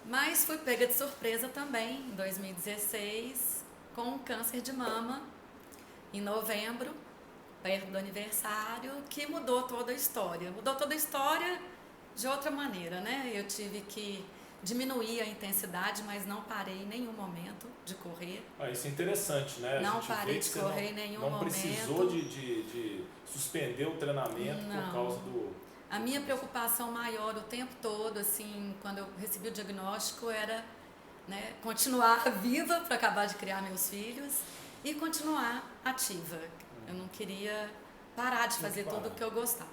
Mas fui pega de surpresa também em 2016 com um câncer de mama em novembro, perto do aniversário, que mudou toda a história. Mudou toda a história de outra maneira, né? Eu tive que diminuir a intensidade, mas não parei em nenhum momento de correr. Isso é interessante, né? Não a gente parei vê de que correr você em nenhum não momento. precisou de suspender o treinamento por causa do... A minha preocupação maior o tempo todo, assim, quando eu recebi o diagnóstico, era, né, continuar viva para acabar de criar meus filhos e continuar ativa. Eu não queria parar de fazer tudo o que eu gostava.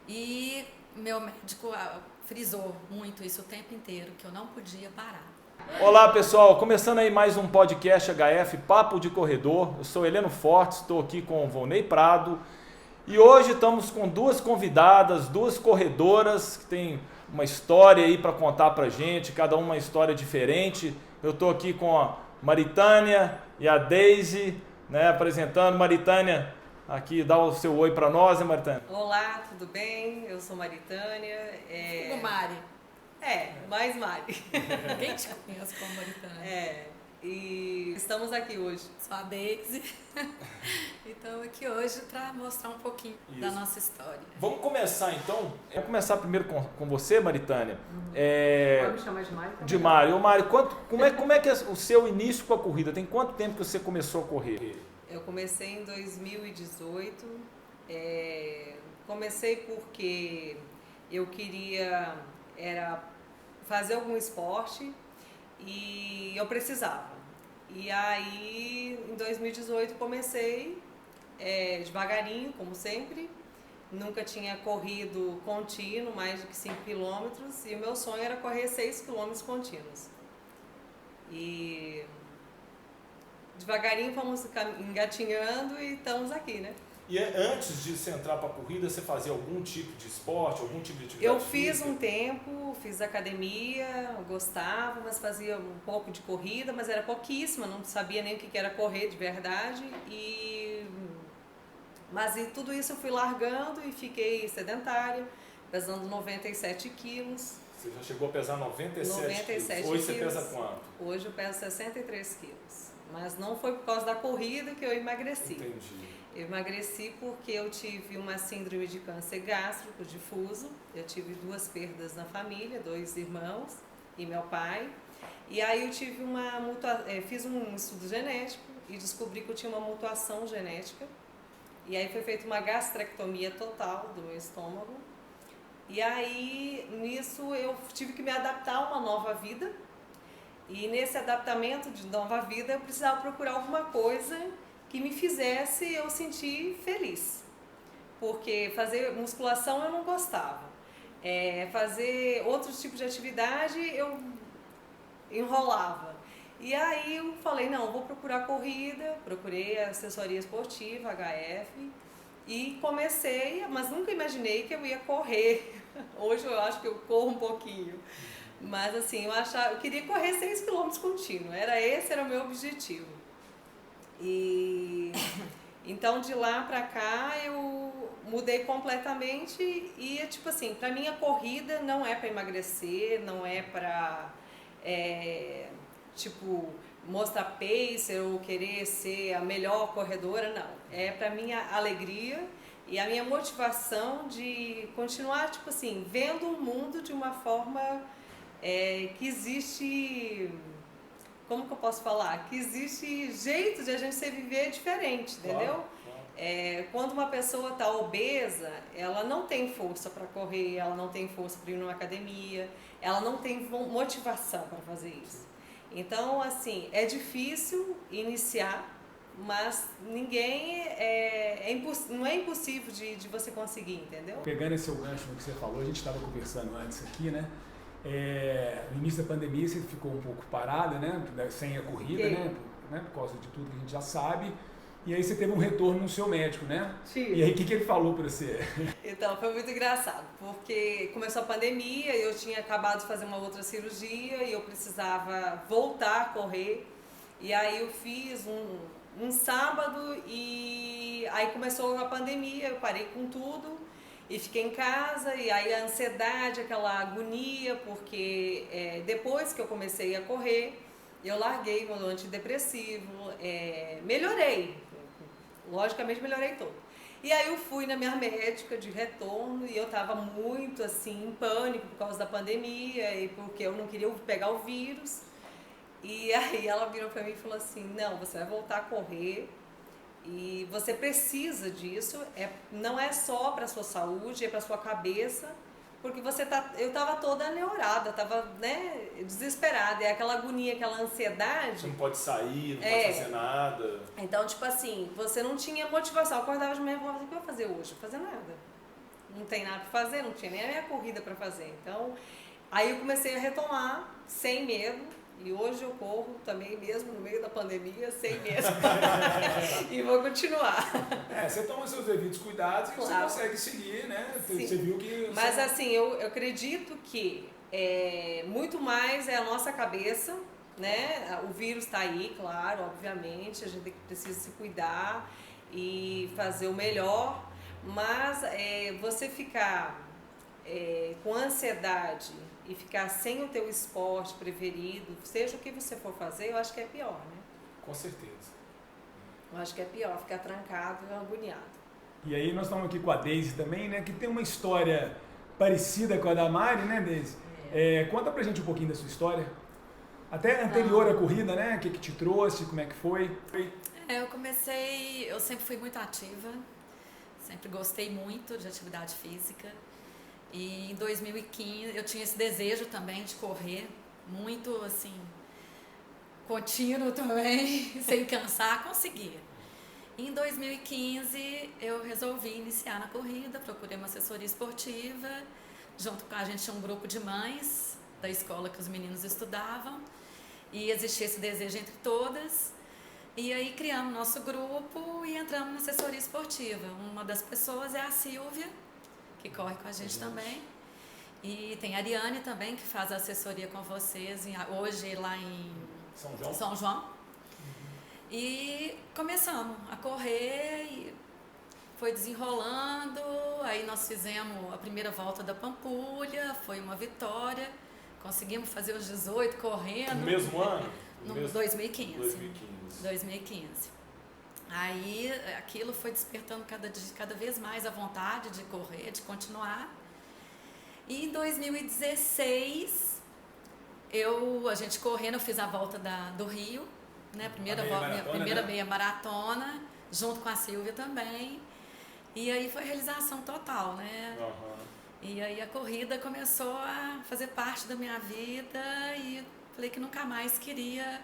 E meu médico frisou muito isso o tempo inteiro, que eu não podia parar. Olá pessoal, começando aí mais um podcast HF Papo de Corredor. Eu sou Heleno Fortes, estou aqui com o Volney Prado. E hoje estamos com duas convidadas, duas corredoras que têm uma história aí para contar pra gente, cada uma história diferente. Eu estou aqui com a Maritânia e a Deise, né, apresentando. Maritânia, aqui dá o seu oi para nós, né, Maritânia? Olá, tudo bem? Eu sou Maritânia. O Mari. Mais Mari. Ninguém te conhece como Maritânia. E estamos aqui hoje. Sou a Deise. E estamos aqui hoje para mostrar um pouquinho da nossa história. Vamos começar então? Vamos começar primeiro com você, Maritânia. Pode me chamar de Mari? De Mari. Ô Mari, como é que é o seu início com a corrida? Tem quanto tempo que você começou a correr? Eu comecei em 2018. Comecei porque eu queria fazer algum esporte e eu precisava. E aí, em 2018, comecei devagarinho, como sempre. Nunca tinha corrido contínuo, mais do que 5 quilômetros, e o meu sonho era correr 6 quilômetros contínuos. E devagarinho fomos engatinhando e estamos aqui, né? E antes de você entrar para a corrida, você fazia algum tipo de esporte, algum tipo de atividade Eu fiz física? um tempo, fiz academia, eu gostava, mas fazia um pouco de corrida, mas era pouquíssima, não sabia nem o que era correr de verdade. Mas tudo isso eu fui largando e fiquei sedentária, pesando 97 quilos. Você já chegou a pesar 97 quilos. Hoje você pesa quanto? Hoje eu peso 63 quilos. Mas não foi por causa da corrida que eu emagreci. Entendi. Eu emagreci porque eu tive uma síndrome de câncer gástrico difuso. Eu tive 2 perdas na família, 2 irmãos e meu pai. E aí eu tive fiz um estudo genético e descobri que eu tinha uma mutação genética. E aí foi feita uma gastrectomia total do meu estômago. E aí nisso eu tive que me adaptar a uma nova vida. E nesse adaptamento de nova vida eu precisava procurar alguma coisa que me fizesse eu sentir feliz. Porque fazer musculação eu não gostava. Fazer outros tipos de atividade eu enrolava. E aí eu falei, não, vou procurar corrida, procurei a assessoria esportiva, HF, e comecei, mas nunca imaginei que eu ia correr. Hoje eu acho que eu corro um pouquinho. Mas assim, eu queria correr 6 km contínuo, esse era o meu objetivo. E então de lá pra cá eu mudei completamente e tipo assim, pra mim a corrida não é pra emagrecer, não é pra mostrar pacer ou querer ser a melhor corredora, não. É pra minha alegria e a minha motivação de continuar, tipo assim, vendo o mundo de uma forma que existe, como que eu posso falar? Que existe jeito de a gente se viver diferente, entendeu? Claro. Quando uma pessoa está obesa, ela não tem força para correr, ela não tem força para ir numa academia, ela não tem motivação para fazer isso. Então, assim, é difícil iniciar, mas não é impossível de você conseguir, entendeu? Pegando esse seu gancho no que você falou, a gente estava conversando antes aqui, né? No início da pandemia você ficou um pouco parada, né? Sem a corrida, né? Por causa de tudo que a gente já sabe. E aí você teve um retorno no seu médico, né? Sim. E aí o que ele falou para você? Então, foi muito engraçado, porque começou a pandemia, eu tinha acabado de fazer uma outra cirurgia e eu precisava voltar a correr. E aí eu fiz um sábado e aí começou a pandemia, eu parei com tudo. E fiquei em casa, e aí a ansiedade, aquela agonia, porque depois que eu comecei a correr, eu larguei meu antidepressivo, melhorei, logicamente melhorei todo. E aí eu fui na minha médica de retorno e eu estava muito assim em pânico por causa da pandemia e porque eu não queria pegar o vírus. E aí ela virou para mim e falou assim, não, você vai voltar a correr e você precisa disso, não é só para sua saúde, é para sua cabeça, porque eu estava toda neurada, estava, né, desesperada, é aquela agonia, aquela ansiedade. Você não pode sair, não pode fazer nada. Então, tipo assim, você não tinha motivação, eu acordava de manhã e falava, o que eu vou fazer hoje? Não vou fazer nada. Não tem nada para fazer, não tinha nem a minha corrida para fazer. Então, aí eu comecei a retomar, sem medo. E hoje eu corro também, mesmo no meio da pandemia, sem medo. E vou continuar. Você toma seus devidos cuidados e você consegue seguir, né? Sim. Você viu que... Mas assim, eu acredito que muito mais é a nossa cabeça, né? O vírus está aí, claro, obviamente, a gente precisa se cuidar e fazer o melhor. Mas você ficar com ansiedade e ficar sem o teu esporte preferido, seja o que você for fazer, eu acho que é pior, né? Com certeza. Eu acho que é pior, ficar trancado e agoniado. E aí nós estamos aqui com a Deise também, né? Que tem uma história parecida com a da Mari, né, Deise? Conta pra gente um pouquinho da sua história. Até anterior à corrida, né? O que te trouxe, como é que foi? Eu sempre fui muito ativa, sempre gostei muito de atividade física. E em 2015 eu tinha esse desejo também de correr, muito assim, contínuo também, sem cansar, conseguia. Em 2015 eu resolvi iniciar na corrida, procurei uma assessoria esportiva, junto com a gente tinha um grupo de mães da escola que os meninos estudavam, e existia esse desejo entre todas. E aí criamos nosso grupo e entramos na assessoria esportiva. Uma das pessoas é a Silvia, que corre com a gente também. E tem a Ariane também, que faz a assessoria com vocês, hoje lá em São João. E começamos a correr, e foi desenrolando, aí nós fizemos a primeira volta da Pampulha, foi uma vitória, conseguimos fazer os 18 correndo. No mesmo ano? No 2015. 2015. 2015. Aí aquilo foi despertando cada vez mais a vontade de correr, de continuar. E em 2016, a gente correndo, eu fiz a volta do Rio, né? Minha primeira meia maratona, junto com a Silvia também. E aí foi realização total, né? Uhum. E aí a corrida começou a fazer parte da minha vida e falei que nunca mais queria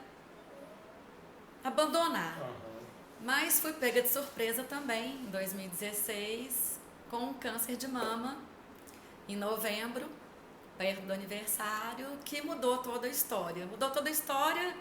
abandonar. Uhum. Mas fui pega de surpresa também, em 2016, com um câncer de mama, em novembro, perto do aniversário, que mudou toda a história. Mudou toda a história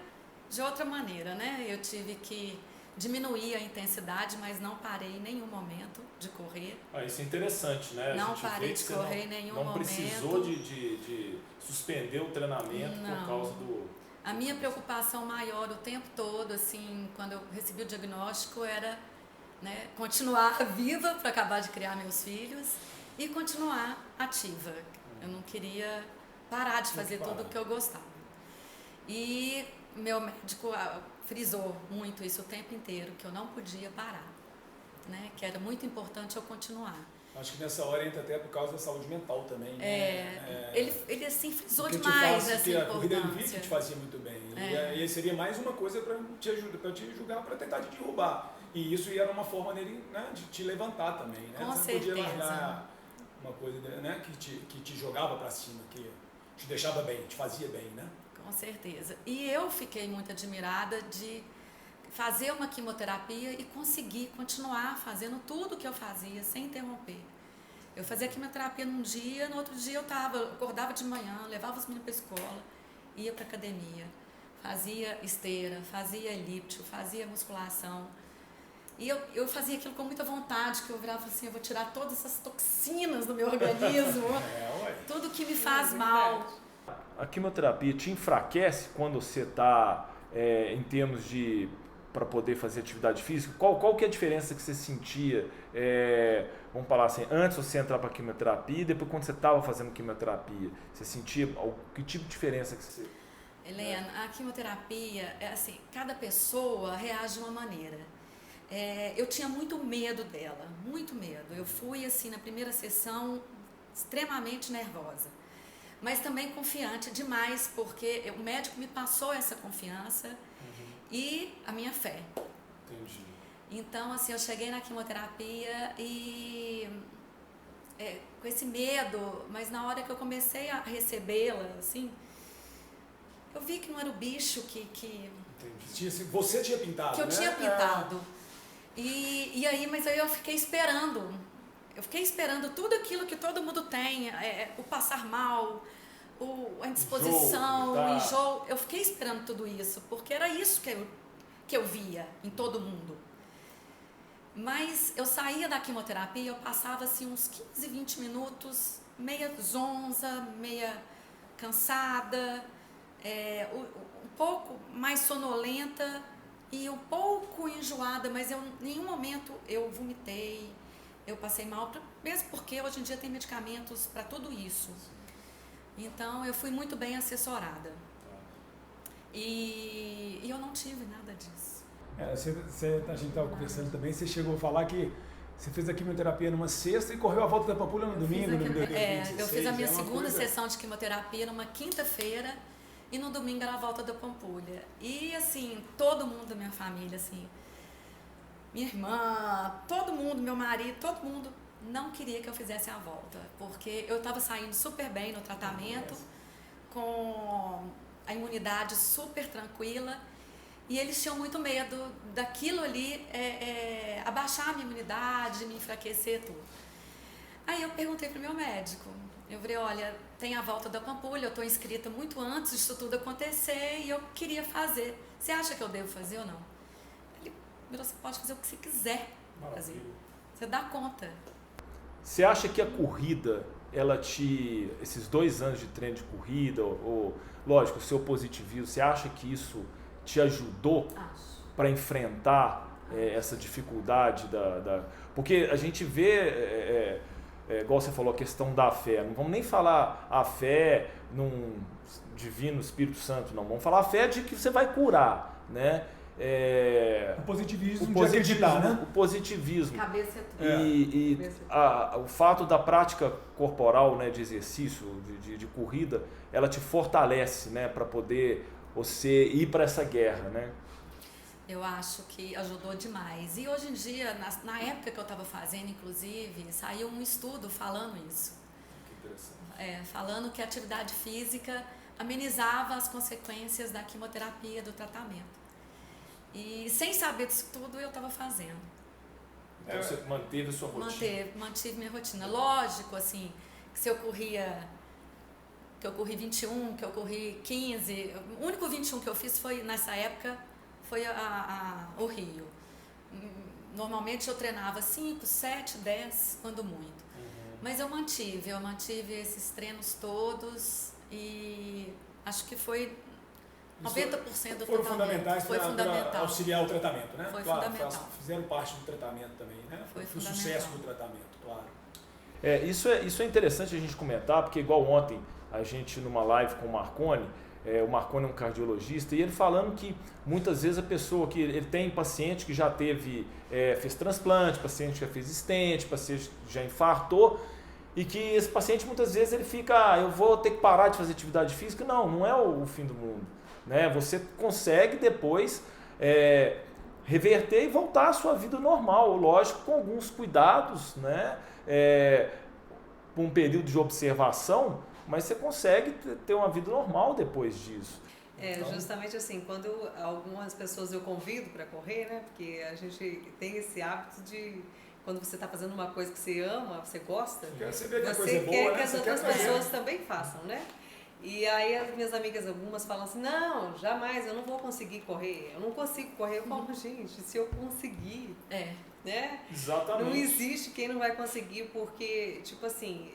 de outra maneira, né? Eu tive que diminuir a intensidade, mas não parei em nenhum momento de correr. Isso é interessante, né? Não parei de correr em nenhum momento. Não precisou de suspender o treinamento por causa do... A minha preocupação maior o tempo todo, assim, quando eu recebi o diagnóstico, era, né, continuar viva para acabar de criar meus filhos e continuar ativa. Eu não queria parar de fazer tudo o que eu gostava. E meu médico frisou muito isso o tempo inteiro, que eu não podia parar, né, que era muito importante eu continuar. Acho que nessa hora entra até por causa da saúde mental também, né? Ele assim frisou demais essa importância. A corrida ele viu que te fazia muito bem. E seria mais uma coisa para te ajudar, para te julgar, para tentar te derrubar. E isso era uma forma dele, né, de te levantar também, né? Com Você certeza. Não podia largar uma coisa, né, que te jogava para cima, que te deixava bem, te fazia bem, né? Com certeza. E eu fiquei muito admirada de fazer uma quimioterapia e conseguir continuar fazendo tudo que eu fazia sem interromper. Eu fazia quimioterapia num dia, no outro dia eu acordava de manhã, levava os meninos para a escola, ia para academia, fazia esteira, fazia elíptico, fazia musculação. E eu fazia aquilo com muita vontade, que eu virava assim, eu vou tirar todas essas toxinas do meu organismo, tudo que me faz mal. A quimioterapia te enfraquece quando você está, em termos de para poder fazer atividade física? Qual que é a diferença que você sentia, vamos falar assim, antes você entrar para a quimioterapia e depois quando você estava fazendo quimioterapia? Você sentia, que tipo de diferença que você... Helena, a quimioterapia, assim, cada pessoa reage de uma maneira. Eu tinha muito medo dela, muito medo. Eu fui, assim, na primeira sessão, extremamente nervosa, mas também confiante demais, porque o médico me passou essa confiança e a minha fé. Entendi. Então, assim, eu cheguei na quimioterapia e com esse medo, mas na hora que eu comecei a recebê-la, assim, eu vi que não era o bicho que Entendi. Você tinha pintado, que eu né? tinha pintado. E aí, mas aí eu fiquei esperando. Eu fiquei esperando tudo aquilo que todo mundo tem, o passar mal, a indisposição, o enjoo. Eu fiquei esperando tudo isso, porque era isso que eu via em todo mundo. Mas eu saía da quimioterapia, eu passava assim uns 15, 20 minutos, meia zonza, meia cansada, um pouco mais sonolenta e um pouco enjoada, mas em nenhum momento eu vomitei, eu passei mal, mesmo porque hoje em dia tem medicamentos para tudo isso. Então eu fui muito bem assessorada. E eu não tive nada disso. A gente estava conversando também, você chegou a falar que você fez a quimioterapia numa sexta e correu a volta da Pampulha no domingo, no dia 26. Eu fiz a minha segunda sessão de quimioterapia numa quinta-feira e no domingo era a volta da Pampulha. E assim, todo mundo da minha família, assim, minha irmã, todo mundo, meu marido, todo mundo não queria que eu fizesse a volta, porque eu estava saindo super bem no tratamento, com a imunidade super tranquila, e eles tinham muito medo daquilo ali abaixar a minha imunidade, me enfraquecer, tudo. Aí eu perguntei para o meu médico, eu falei, olha, tem a volta da Pampulha, eu estou inscrita muito antes disso tudo acontecer e eu queria fazer. Você acha que eu devo fazer ou não? Ele falou, você pode fazer o que você quiser fazer. Você dá conta. Você acha que a corrida, esses 2 anos de treino de corrida, ou lógico, o seu positivismo, você acha que isso te ajudou para enfrentar essa dificuldade porque a gente vê, igual você falou, a questão da fé. Não vamos nem falar a fé num divino Espírito Santo, não. Vamos falar a fé de que você vai curar, né? O positivismo de acreditar, né? O positivismo. Cabeça O fato da prática corporal, né, de exercício, de corrida, ela te fortalece, né, para poder você ir para essa guerra, né? Eu acho que ajudou demais. E hoje em dia, na época que eu estava fazendo, inclusive, saiu um estudo falando isso. Que interessante. Falando que a atividade física amenizava as consequências da quimioterapia, do tratamento. E sem saber disso tudo, eu estava fazendo. Então você manteve a sua rotina? Mantive minha rotina. Lógico, assim, que se eu corria... que eu corri 21, que eu corri 15... O único 21 que eu fiz foi, nessa época, foi o Rio. Normalmente eu treinava 5, 7, 10, quando muito. Mas eu mantive esses treinos todos e acho que foi 90% do foram fundamentais para auxiliar o tratamento, né? Foi claro, fundamental. Fizeram parte do tratamento também, né? Foi o sucesso do tratamento, claro. Isso é interessante a gente comentar, porque igual ontem, a gente numa live com o Marconi é um cardiologista, e ele falando que muitas vezes a pessoa que ele tem paciente que já fez transplante, paciente que já fez stent, paciente que já infartou, e que esse paciente muitas vezes ele fica, eu vou ter que parar de fazer atividade física. Não é o fim do mundo, né? Você consegue depois reverter e voltar à sua vida normal, lógico, com alguns cuidados, né? Por um período de observação, mas você consegue ter uma vida normal depois disso. Então, justamente assim, quando algumas pessoas eu convido para correr, né? Porque a gente tem esse hábito de, quando você está fazendo uma coisa que você ama, você gosta, você quer que as outras pessoas também façam, né? E aí as minhas amigas, algumas falam assim, não, jamais, eu não vou conseguir correr, eu não consigo correr. Eu falo, gente, se eu conseguir, né? Exatamente. Não existe quem não vai conseguir, porque, tipo assim,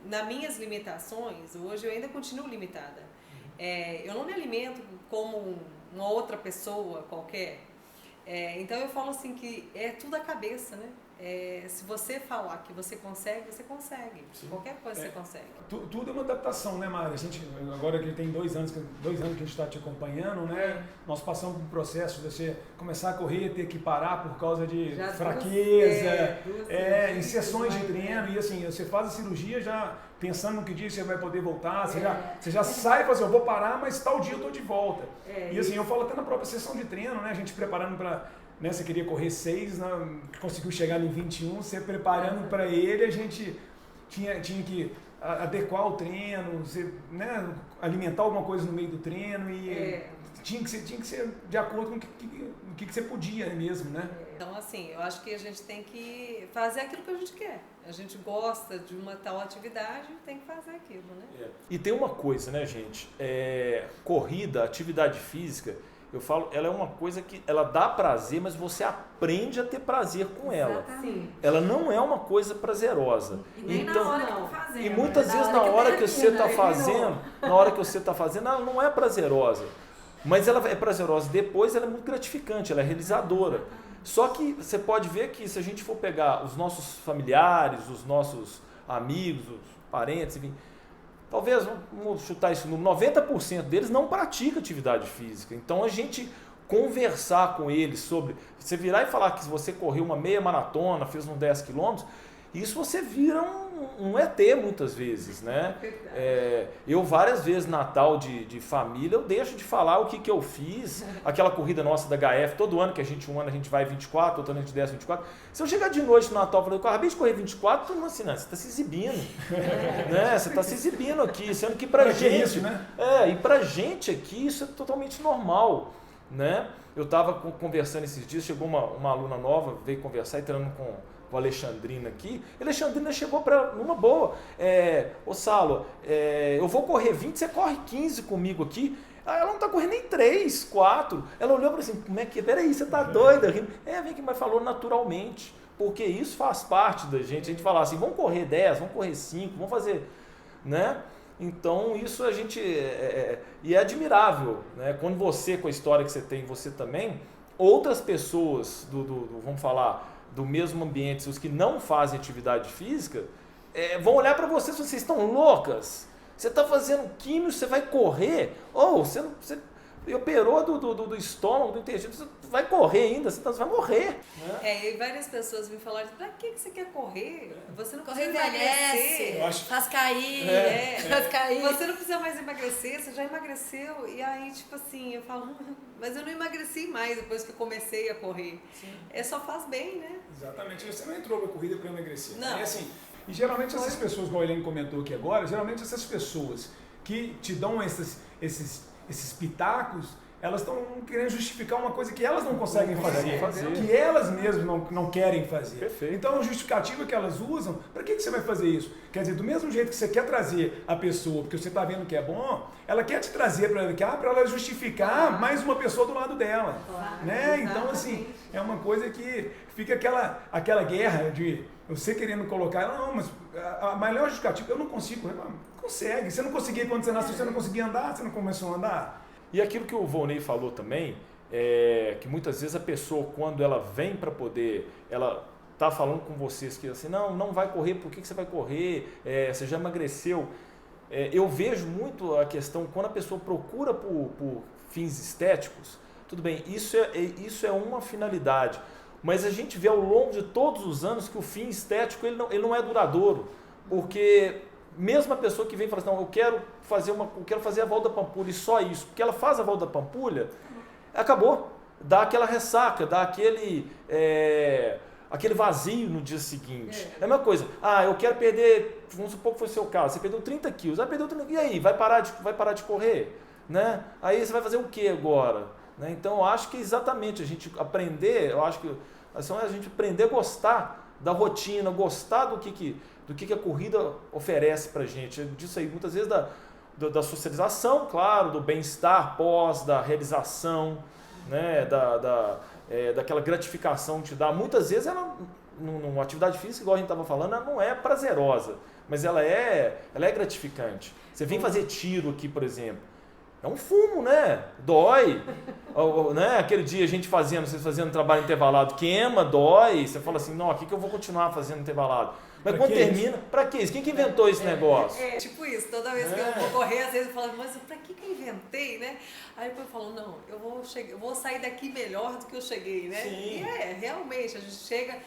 nas minhas limitações, hoje eu ainda continuo limitada. Eu não me alimento como uma outra pessoa qualquer. Então eu falo assim que é tudo a cabeça, né? Se você falar que você consegue, você consegue. Sim. Qualquer coisa você consegue. Tudo é uma adaptação, né, Mari? A gente, agora que tem 2 anos que a gente está te acompanhando, né? Nós passamos por um processo de você começar a correr, ter que parar por causa de fraqueza, em sessões de treino, e assim, você faz a cirurgia já pensando no que dia você vai poder voltar, você já sai e fala assim, eu vou parar, mas tal dia eu estou de volta. E assim, eu falo até na própria sessão de treino, né? A gente preparando para... Né, você queria correr 6, conseguiu chegar no 21, você preparando para ele, a gente tinha que adequar o treino, você, né, alimentar alguma coisa no meio do treino e tinha que ser de acordo com o que você podia mesmo, né? Então, assim, eu acho que a gente tem que fazer aquilo que a gente quer. A gente gosta de uma tal atividade, tem que fazer aquilo, né? E tem uma coisa, né, gente? Corrida, atividade física, eu falo, ela é uma coisa que ela dá prazer, mas você aprende a ter prazer com ela. Sim. Ela não é uma coisa prazerosa. E nem então, na hora que tá fazendo. E muitas vezes na hora que você está fazendo, ela não é prazerosa. Mas ela é prazerosa depois, ela é muito gratificante, ela é realizadora. Só que você pode ver que se a gente for pegar os nossos familiares, os nossos amigos, os parentes, enfim, talvez, vamos chutar isso, 90% deles não pratica atividade física. Então a gente conversar com eles sobre, você virar e falar que você correu uma meia maratona, fez uns 10 quilômetros, isso você vira um ET muitas vezes, né? Eu várias vezes, Natal de família, eu deixo de falar o que eu fiz, aquela corrida nossa da HF, todo ano que um ano a gente vai 24, outro ano a gente desce 24. Se eu chegar de noite no Natal e falar, eu acabei de correr 24, todo mundo assim, não, você está se exibindo, né? Você está se exibindo aqui, sendo que pra gente... É isso, né? E pra gente aqui isso é totalmente normal, né? Eu estava conversando esses dias, chegou uma aluna nova, veio conversar e treinando com o Alexandrina aqui. A Alexandrina chegou para ela numa boa. Ô Salo, eu vou correr 20, você corre 15 comigo aqui. Ela não está correndo nem 3, 4. Ela olhou para assim, como é que... Peraí, você está doida? Vem que, mas falou naturalmente. Porque isso faz parte da gente. A gente falar assim, vamos correr 10, vamos correr 5, vamos fazer... né? Então isso a gente... E é admirável, né? Quando você, com a história que você tem, você também, outras pessoas vamos falar... do mesmo ambiente, os que não fazem atividade física, vão olhar para vocês e vocês estão loucas. Você está fazendo químio, você vai correr, ou você operou do estômago, do intestino, você vai correr ainda, você vai morrer. Né? E várias pessoas me falaram, pra que você quer correr? Você não correr precisa envelhece, emagrecer. faz cair, faz cair. Você não precisa mais emagrecer, você já emagreceu. E aí, tipo assim, eu falo, mas eu não emagreci mais depois que eu comecei a correr. Sim. Só faz bem, né? Exatamente. Você não entrou na corrida para emagrecer. Não. E geralmente essas pessoas, como a Helene comentou aqui agora, geralmente essas pessoas que te dão esses pitacos, elas estão querendo justificar uma coisa que elas não conseguem fazer. Que elas mesmas não querem fazer. Perfeito. Então, a justificativa que elas usam, para que você vai fazer isso? Quer dizer, do mesmo jeito que você quer trazer a pessoa, porque você está vendo que é bom, ela quer te trazer para ela justificar mais uma pessoa do lado dela. Né? Então, assim, é uma coisa que fica aquela guerra de você querendo colocar, não, mas a melhor justificativa, eu não consigo. Consegue. Você não conseguia quando você nasceu, você não conseguia andar, você não começou a andar. E aquilo que o Volney falou também, que muitas vezes a pessoa, quando ela vem para poder, ela está falando com vocês que assim, não vai correr, por que você vai correr? Você já emagreceu. Eu vejo muito a questão, quando a pessoa procura por fins estéticos, tudo bem, isso é uma finalidade, mas a gente vê ao longo de todos os anos que o fim estético ele não é duradouro, porque... Mesmo a pessoa que vem e fala assim, não, eu quero fazer a volta da Pampulha e só isso, porque ela faz a volta da Pampulha, acabou, dá aquela ressaca, dá aquele vazio no dia seguinte. É a mesma coisa, eu quero perder, vamos supor que foi o seu caso, você perdeu 30 quilos, e aí, vai parar de correr? Né? Aí você vai fazer o que agora? Né? Então eu acho que exatamente a gente aprender, eu acho que a gente aprender a gostar da rotina, gostar do que a corrida oferece pra gente, disso aí, muitas vezes da socialização, claro, do bem-estar pós, da realização, né, daquela gratificação que te dá. Muitas vezes ela, numa atividade física, igual a gente estava falando, ela não é prazerosa, mas ela é gratificante. Você vem fazer tiro aqui, por exemplo, É um fumo, né? Dói. Né? Aquele dia a gente vocês fazendo trabalho intervalado, queima, dói. Você fala assim, não, aqui que eu vou continuar fazendo intervalado. Mas quando termina, pra que isso? Quem que inventou esse negócio? Tipo isso, toda vez que eu vou correr, às vezes eu falo, mas pra que eu inventei, né? Aí depois eu falo, não, eu vou sair daqui melhor do que eu cheguei, né? Sim. E realmente, a gente chega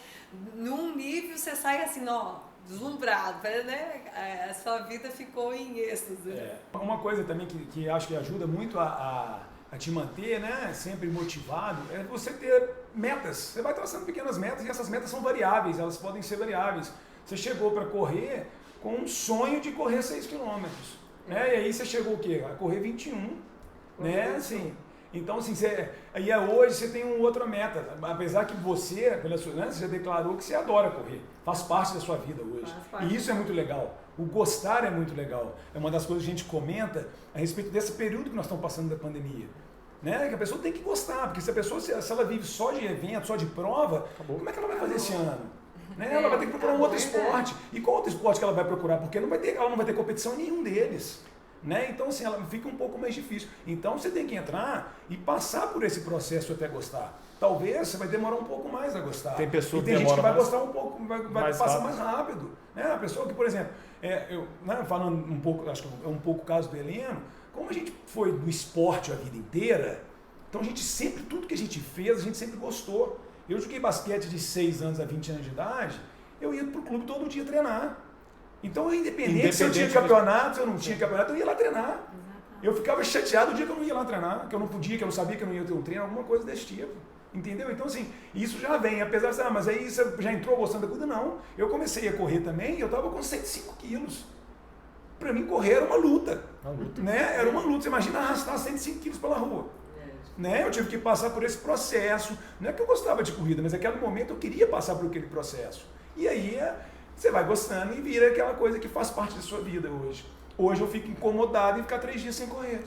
num nível, você sai assim, ó, deslumbrado, né? A sua vida ficou em êxtase. Uma coisa também que acho que ajuda muito a te manter, né, sempre motivado, é você ter metas. Você vai traçando pequenas metas e essas metas são variáveis, elas podem ser variáveis. Você chegou para correr com um sonho de correr 6 km, né? E aí você chegou o quê? A correr 21, né? Assim, então, assim, hoje você tem uma outra meta. Apesar que você já declarou que você adora correr. Faz parte da sua vida hoje. E isso é muito legal. O gostar é muito legal. É uma das coisas que a gente comenta a respeito desse período que nós estamos passando da pandemia. Né? Que a pessoa tem que gostar, porque se a pessoa, se ela vive só de evento, só de prova, como é que ela vai fazer esse ano? Né? Ela vai ter que procurar um outro esporte. E qual outro esporte que ela vai procurar? Porque ela não vai ter competição em nenhum deles. Né? Então, assim, ela fica um pouco mais difícil. Então, você tem que entrar e passar por esse processo até gostar. Talvez você vai demorar um pouco mais a gostar. Tem pessoa e tem gente que vai gostar um pouco, vai passar rápido. mais rápido. Né? A pessoa que, por exemplo, falando um pouco, acho que é um pouco o caso do Heleno, como a gente foi do esporte a vida inteira, então a gente sempre, tudo que a gente fez, a gente sempre gostou. Eu joguei basquete de 6 anos a 20 anos de idade, eu ia pro clube todo dia treinar. Então, independente se eu tinha campeonato, se eu não tinha campeonato, eu ia lá treinar. Eu ficava chateado o dia que eu não ia lá treinar, que eu não podia, que eu não sabia que eu não ia ter um treino, alguma coisa desse tipo. Entendeu? Então, assim, isso já vem. Apesar de, mas aí você já entrou gostando da coisa? Não. Eu comecei a correr também e eu estava com 105 quilos. Para mim, correr era uma luta. Né? Era uma luta. Você imagina arrastar 105 quilos pela rua. Né? Eu tive que passar por esse processo. Não é que eu gostava de corrida, mas naquele momento eu queria passar por aquele processo. E aí você vai gostando e vira aquela coisa que faz parte da sua vida hoje. Hoje eu fico incomodado em ficar 3 dias sem correr.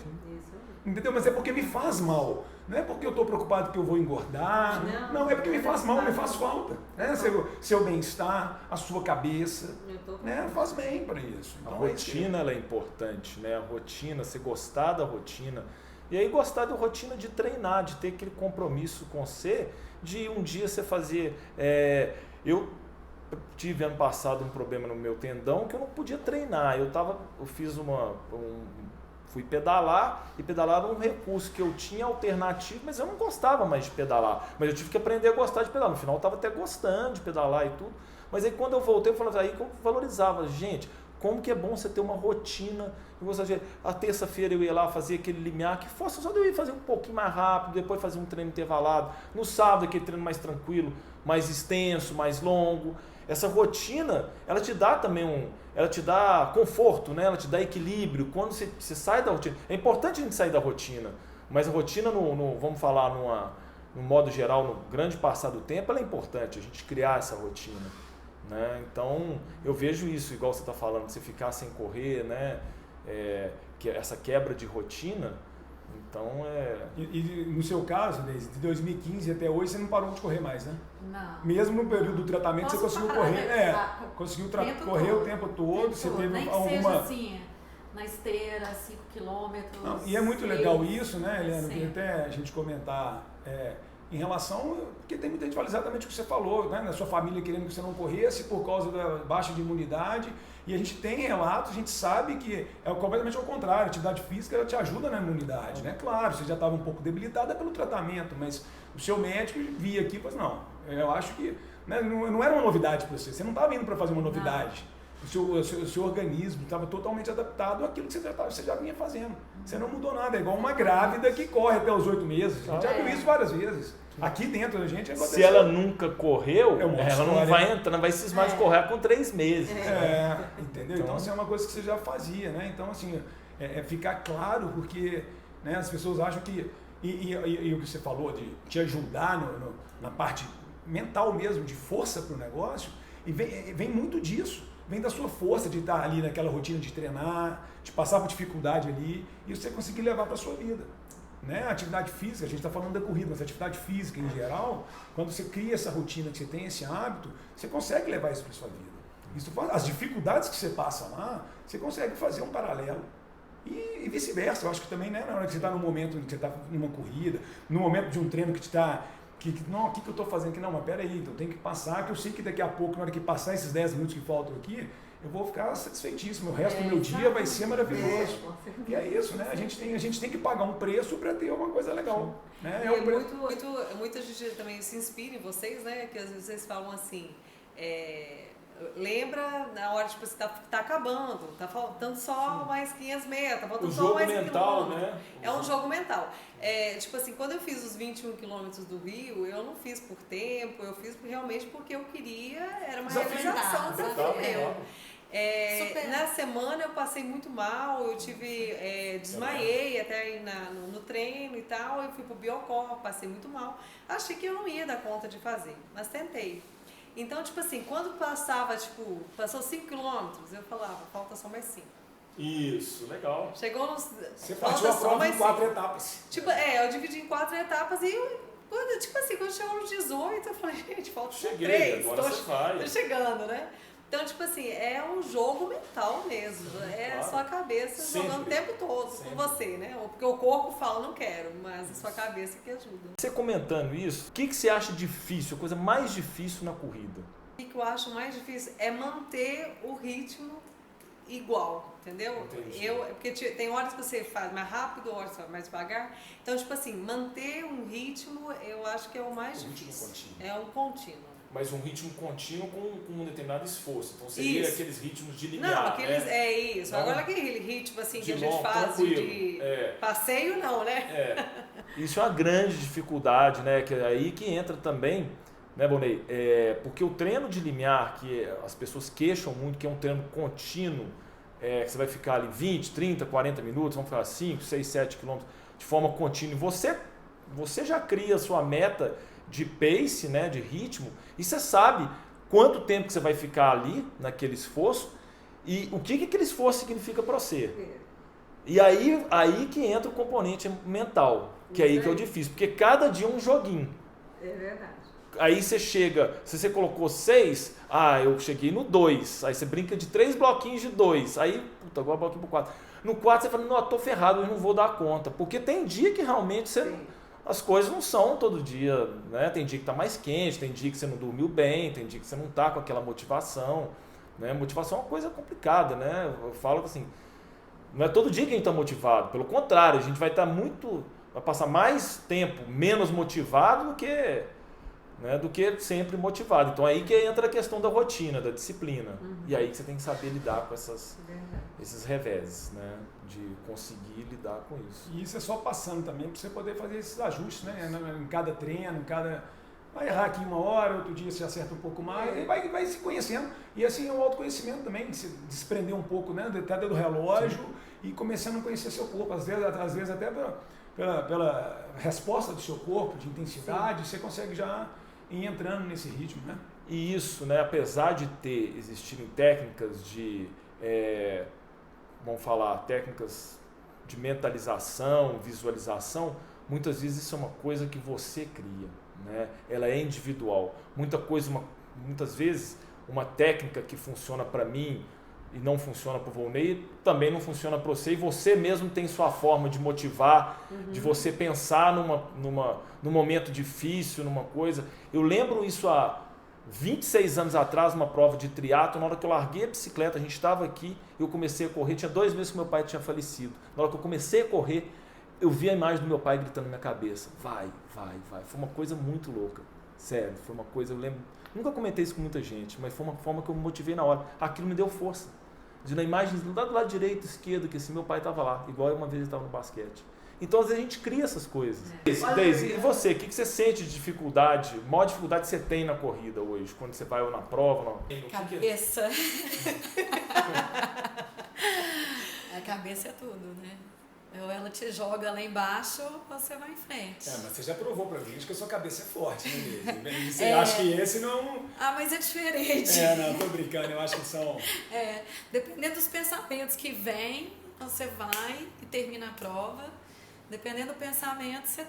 Entendeu? Mas é porque me faz mal. Não é porque eu estou preocupado que eu vou engordar. Não, é porque me faz mal, me faz falta. Né? Seu bem-estar, a sua cabeça. Né? Faz bem para isso. Então, a rotina ela é importante, né? A rotina, você gostar da rotina. E aí gostar da rotina de treinar, de ter aquele compromisso com você, de um dia você fazer... Eu tive ano passado um problema no meu tendão que eu não podia treinar. Eu fui pedalar e pedalar era um recurso que eu tinha alternativo, mas eu não gostava mais de pedalar. Mas eu tive que aprender a gostar de pedalar. No final eu estava até gostando de pedalar e tudo. Mas aí quando eu voltei, eu falava, aí que eu valorizava. Gente, como que é bom você ter uma rotina. A terça-feira eu ia lá fazer aquele limiar, que fosse só de eu ir fazer um pouquinho mais rápido, depois fazer um treino intervalado. No sábado aquele treino mais tranquilo, mais extenso, mais longo. Essa rotina, ela te dá também ela te dá conforto, né? Ela te dá equilíbrio. Quando você sai da rotina, é importante a gente sair da rotina, mas a rotina, vamos falar no modo geral, no grande passar do tempo, ela é importante, a gente criar essa rotina. Né? Então, eu vejo isso, igual você está falando, você ficar sem correr, né? Que essa quebra de rotina. Então E no seu caso, Deise, de 2015 até hoje você não parou de correr mais, né? Não. Mesmo no período do tratamento você conseguiu correr. Conseguiu correr o tempo todo. Você teve nem que alguma. Seja assim, na esteira, 5 quilômetros. E é muito legal isso, né, Helena? Queria até a gente comentar em relação. Porque tem muita gente que fala exatamente o que você falou, né? Na sua família querendo que você não corresse por causa da baixa de imunidade. E a gente tem relatos, a gente sabe que é completamente ao contrário, a atividade física ela te ajuda na imunidade, né? Claro, você já estava um pouco debilitada pelo tratamento, mas o seu médico via aqui e falou assim, não, eu acho que não era uma novidade para você não estava indo para fazer uma novidade. O seu organismo estava totalmente adaptado àquilo que você já vinha fazendo. Você não mudou nada, é igual uma grávida que corre até os 8 meses. A gente já viu isso várias vezes. Aqui dentro da gente aconteceu. Se ela nunca correu, ela não vai entrar, não vai cismar de correr com 3 meses. Entendeu? Então, assim, é uma coisa que você já fazia, né? Então, assim, ficar claro, porque né, as pessoas acham que... E o que você falou de te ajudar na parte mental mesmo, de força para o negócio, e vem muito disso. Vem da sua força de estar ali naquela rotina de treinar, de passar por dificuldade ali, e você conseguir levar para a sua vida. Né? A atividade física, a gente está falando da corrida, mas a atividade física em geral, quando você cria essa rotina, que você tem esse hábito, você consegue levar isso para a sua vida. As dificuldades que você passa lá, você consegue fazer um paralelo. E vice-versa, eu acho que também, né, na hora que você está num momento, que você está numa corrida, no momento de um treino que te está... não, o que eu estou fazendo aqui? Não, mas peraí, então tem que passar, que eu sei que daqui a pouco, na hora que passar esses 10 minutos que faltam aqui, eu vou ficar satisfeitíssimo, o resto do meu dia vai ser maravilhoso. E é isso, né? A gente tem que pagar um preço para ter uma coisa legal. Né? Muita gente também se inspira em vocês, né? Que às vezes vocês falam assim, lembra na hora, tipo, você tá acabando, tá faltando só mais 500 metros, tá faltando só mais 1 quilômetro. Né? É um jogo mental. Tipo assim, quando eu fiz os 21 quilômetros do Rio, eu não fiz por tempo, eu fiz realmente porque eu queria, era uma realização para na semana eu passei muito mal, eu desmaiei até no treino e tal, eu fui pro Biocor, passei muito mal, achei que eu não ia dar conta de fazer, mas tentei. Então, tipo assim, quando passou 5 quilômetros, eu falava, falta só mais 5. Isso, legal. Chegou nos... Você partiu a prova em 4 etapas. Tipo, eu dividi em 4 etapas e quando chegou nos 18, eu falei, gente, falta 3. Agora você vai. Tô chegando, né? Então, tipo assim, é um jogo mental mesmo. A sua cabeça sempre, jogando o tempo todo com você, né? Porque o corpo fala, não quero, mas a sua cabeça que ajuda. Você comentando isso, o que você acha difícil, a coisa mais difícil na corrida? O que eu acho mais difícil é manter o ritmo igual, entendeu? Entendi. Porque tem horas que você faz mais rápido, horas mais devagar. Então, tipo assim, manter um ritmo, eu acho que é o mais difícil. É um contínuo. Mas um ritmo contínuo com um determinado esforço. Então seria aqueles ritmos de linear. Não, aqueles, né? É isso. Não. Agora aquele ritmo assim que a gente longo, faz de passeio, não, né? Isso é uma grande dificuldade, né? Que é aí que entra também, né, Vonei? Porque o treino de limiar, que as pessoas queixam muito, que é um treino contínuo, que você vai ficar ali 20, 30, 40 minutos, vamos ficar 5, 6, 7 quilômetros de forma contínua. E você já cria a sua meta de pace, né, de ritmo, e você sabe quanto tempo que você vai ficar ali naquele esforço e o que aquele esforço significa para você. E aí que entra o componente mental, que é aí que é o difícil, porque cada dia é um joguinho. É verdade. Aí você chega, se você colocou 6, eu cheguei no 2, aí você brinca de 3 bloquinhos de 2, aí, puta, agora bloquinho pro 4. No 4 você fala, não, eu tô ferrado, eu não vou dar conta, porque tem dia que realmente as coisas não são todo dia, né? Tem dia que tá mais quente, tem dia que você não dormiu bem, tem dia que você não tá com aquela motivação, né? Motivação é uma coisa complicada, né? Eu falo que assim, não é todo dia que a gente tá motivado, pelo contrário, a gente vai vai passar mais tempo menos motivado do que sempre motivado. Então aí que entra a questão da rotina, da disciplina. E aí que você tem que saber lidar com esses reveses, né? De conseguir lidar com isso. E isso é só passando também, para você poder fazer esses ajustes, né? Em cada treino, vai errar aqui uma hora, outro dia você acerta um pouco mais, e vai se conhecendo. E assim é o autoconhecimento também, se desprender um pouco, né? Até do relógio e começando a conhecer seu corpo. Às vezes até pela resposta do seu corpo, de intensidade, você consegue já ir entrando nesse ritmo, né? E isso, né? Apesar de existirem técnicas vamos falar, técnicas de mentalização, visualização, muitas vezes isso é uma coisa que você cria, né? Ela é individual. Muitas vezes, uma técnica que funciona para mim e não funciona para o Volney, também não funciona para você, e você mesmo tem sua forma de motivar, de você pensar num momento difícil, numa coisa. Eu lembro isso há 26 anos atrás, numa prova de triatlo, na hora que eu larguei a bicicleta, a gente estava aqui, eu comecei a correr, tinha 2 meses que meu pai tinha falecido. Na hora que eu comecei a correr, eu vi a imagem do meu pai gritando na minha cabeça, vai. Foi uma coisa muito louca, sério, foi uma coisa, eu lembro, nunca comentei isso com muita gente, mas foi uma forma que eu me motivei na hora. Aquilo me deu força. Na imagem do lado direito, esquerdo, que assim, meu pai estava lá, igual uma vez ele estava no basquete. Então, às vezes, a gente cria essas coisas. Deise, e você, o que você sente de dificuldade, maior dificuldade que você tem na corrida hoje, quando você vai ou na prova? Cabeça. A cabeça é tudo, né? Ou ela te joga lá embaixo ou você vai em frente. Mas você já provou pra mim que a sua cabeça é forte, né, Deise? Você acha que esse não... Mas é diferente. Não, tô brincando, eu acho que são... Dependendo dos pensamentos que vêm, você vai e termina a prova. Dependendo do pensamento, você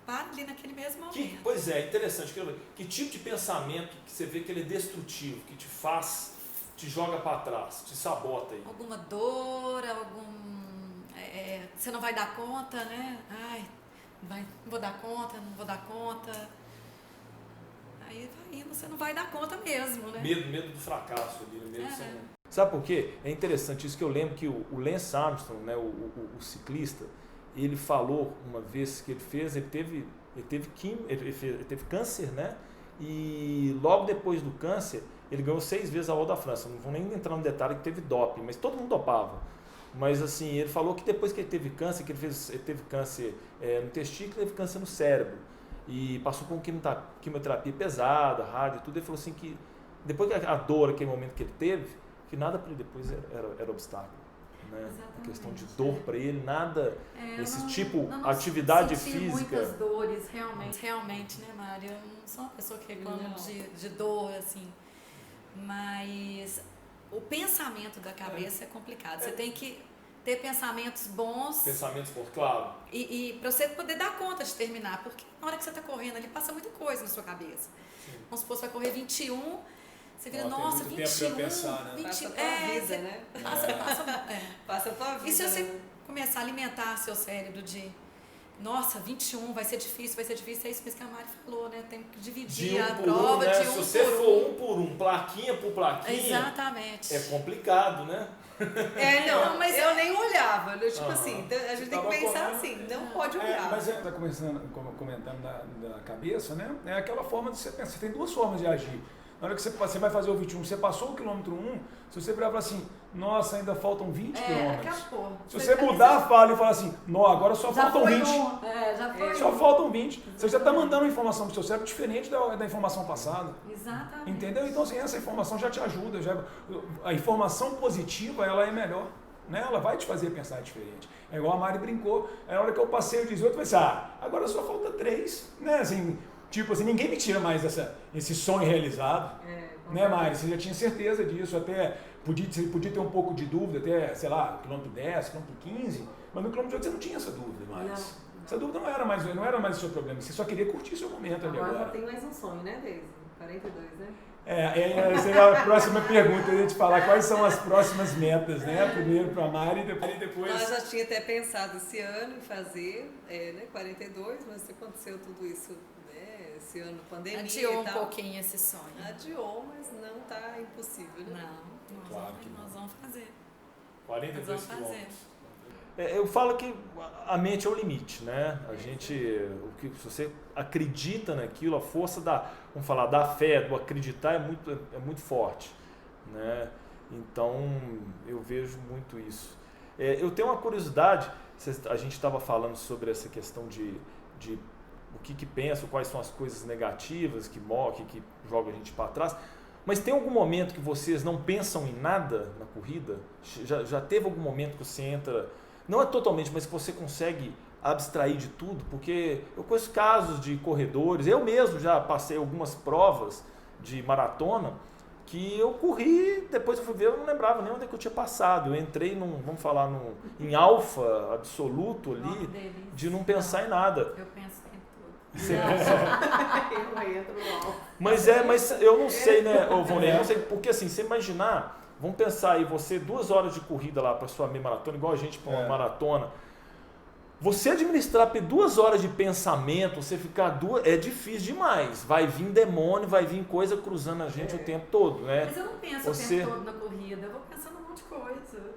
para ali naquele mesmo momento. Pois é, interessante. Que tipo de pensamento que você vê que ele é destrutivo, que te joga para trás, te sabota aí? Alguma dor, você não vai dar conta, né? Ai, não vou dar conta, não vou dar conta. Aí vai indo, você não vai dar conta mesmo, né? Medo do fracasso ali, medo de ser... Sabe por quê? É interessante isso que eu lembro que o Lance Armstrong, né, o ciclista, ele falou uma vez que ele teve câncer, né? E logo depois do câncer, ele ganhou 6 vezes a Volta da França. Não vou nem entrar no detalhe que teve doping, mas todo mundo dopava. Mas assim, ele falou que depois que ele teve câncer, ele teve câncer no testículo, teve câncer no cérebro. E passou por uma quimioterapia pesada, rádio e tudo. Ele falou assim que depois que a dor, aquele momento que ele teve, que nada para ele depois era obstáculo. Né? A questão de dor para ele, nada, atividade física. Muitas dores, realmente, né, Mário? Eu não sou uma pessoa que reclama de dor, assim. Mas o pensamento da cabeça é complicado. Você tem que ter pensamentos bons. Claro. E para você poder dar conta de terminar. Porque na hora que você está correndo ali, passa muita coisa na sua cabeça. Sim. Vamos supor, você vai correr 21, você vira, nossa, 21. Pensar, né? 20, passa a tua vida, né? Passa a tua vida. E se você começar a alimentar seu cérebro de, nossa, 21, vai ser difícil, é isso mesmo que a Mari falou, né? Tem que dividir a prova de 1 por 1. Se você for 1 por 1, plaquinha por plaquinha, exatamente. É complicado, né? Não, mas eu nem olhava. Tipo assim, a gente tem que pensar assim, não pode olhar. Mas está comentando da cabeça, né? É aquela forma de você pensar. Você tem 2 formas de agir. Na hora que você vai fazer o 21, você passou o quilômetro 1, se você virar e falar assim, nossa, ainda faltam 20 quilômetros. Acabou. Se você mudar a fala e falar assim, não, agora só faltam 20. Só faltam 20. Você já está mandando uma informação para o seu cérebro diferente da informação passada. Exatamente. Entendeu? Então, assim, essa informação já te ajuda. A informação positiva, ela é melhor. Né? Ela vai te fazer pensar diferente. É igual a Mari brincou. Na hora que eu passei o 18, eu pensei, agora só falta 3. Né? Assim, tipo assim, ninguém me tira mais esse sonho realizado. Né, Mari? Você já tinha certeza disso. Até podia ter um pouco de dúvida, até, sei lá, quilômetro 10, quilômetro 15. Mas no quilômetro 18 você não tinha essa dúvida mais. Não. Essa dúvida não era mais o seu problema. Você só queria curtir seu momento ali agora. Agora tem mais um sonho, né, Deise? 42, né? Essa é a próxima pergunta, a gente falar quais são as próximas metas, né? Primeiro para a Mari e depois... Nós já tinha até pensado esse ano em fazer, né, 42, mas aconteceu tudo isso, né, esse ano, pandemia Adiou e tal. um pouquinho esse sonho. Adiou, mas não está impossível, né? Não, nós vamos fazer. 42 quilômetros. Eu falo que a mente é o limite, né? Se você acredita naquilo, a força da fé, do acreditar é muito forte, né? Então eu vejo muito isso. Eu tenho uma curiosidade, a gente estava falando sobre essa questão de o que pensa, quais são as coisas negativas que jogam a gente para trás. Mas tem algum momento que vocês não pensam em nada na corrida? Já teve algum momento que você entra... Não é totalmente, mas que você consegue abstrair de tudo, porque eu conheço casos de corredores, eu mesmo já passei algumas provas de maratona que eu corri, depois eu fui ver, eu não lembrava nem onde é que eu tinha passado. Eu entrei em alfa absoluto ali, de não pensar em nada. Eu penso o tempo todo. Você Eu entro no alfa. Mas eu não sei, né, Vonei, não sei, porque assim, você imaginar... Vamos pensar aí, você 2 horas de corrida lá para sua meia maratona, igual a gente para uma maratona. Você administrar 2 horas de pensamento, você ficar é difícil demais. Vai vir demônio, vai vir coisa cruzando a gente o tempo todo, né? Mas eu não penso o tempo todo na corrida, eu vou pensando um monte de coisa.